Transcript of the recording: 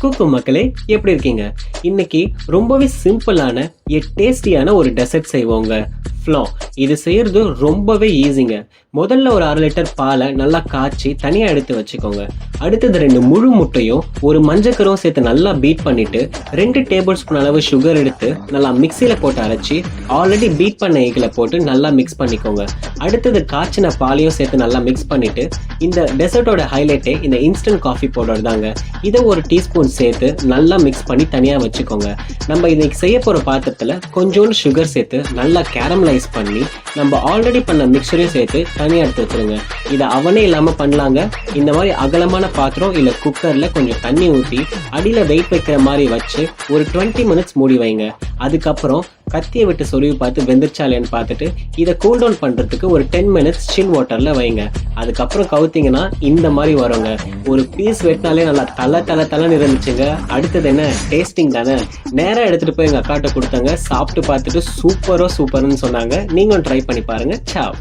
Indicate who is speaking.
Speaker 1: கூக்கு மக்களே, எப்படி இருக்கீங்க? இன்னைக்கு ரொம்பவே சிம்பிளான டேஸ்டியான ஒரு டெசர்ட் செய்வோங்க. ஃப்ளோ. இது செய்யறது ரொம்பவே ஈஸிங்க. முதல்ல ஒரு 1/2 லிட்டர் பாலை நல்லா காய்ச்சி தனியா எடுத்து வச்சுக்கோங்க. அடுத்தது 2 முழு முட்டையும் ஒரு மஞ்சக்கரும் சேர்த்து நல்லா பீட் பண்ணிட்டு 2 டேபிள் ஸ்பூன் அளவு சுகர் எடுத்து நல்லா மிக்சியில போட்டு அரைச்சி ஆல்ரெடி பீட் பண்ண எக்கில் போட்டு நல்லா மிக்ஸ் பண்ணிக்கோங்க. அடுத்தது காய்ச்சின பாலையும் சேர்த்து நல்லா மிக்ஸ் பண்ணிட்டு இந்த டெசர்ட்டோட ஹைலைட்டே இந்த இன்ஸ்டன்ட் காஃபி பவுடர் தாங்க. இதை ஒரு டீஸ்பூன் சேர்த்து நல்லா மிக்ஸ் பண்ணி தனியாக வச்சுக்கோங்க. நம்ம இன்னைக்கு செய்ய போகிற பாத்திரத்தில் கொஞ்சோண்டு சுகர் சேர்த்து நல்லா கேரமலைஸ் பண்ணி நம்ம ஆல்ரெடி பண்ண மிக்சரையும் சேர்த்து தனியாக எடுத்து வச்சுருங்க. இதை அவனே இல்லாமல் பண்ணலாங்க. இந்த மாதிரி அகலமான பாத்திரம் இல்லை குக்கரில் கொஞ்சம் தண்ணி ஊற்றி அடியில் வெயிட் வைக்கிற மாதிரி வச்சு ஒரு 20 மினிட்ஸ் மூடி வைங்க. அதுக்கப்புறம் கத்தியை விட்டு சொருவி பார்த்து வெந்துருச்சாலேன்னு பார்த்துட்டு இதை கூல் டவுன் பண்ணுறதுக்கு ஒரு 10 மினிட்ஸ் சில் வாட்டரில் வைங்க. அதுக்கப்புறம் கவுத்திங்கன்னா இந்த மாதிரி வருங்க. ஒரு பீஸ் வெட்டினாலே நல்லா தலை இருந்துச்சுங்க. அடுத்தது என்ன, டேஸ்டிங் தானே. நேராக எடுத்துகிட்டு போய் எங்கள் அக்காட்ட கொடுத்தாங்க. சாப்பிட்டு பார்த்துட்டு சூப்பர்னு சொன்னாங்க. நீங்களும் ட்ரை பண்ணி பாருங்கள். சாவ்.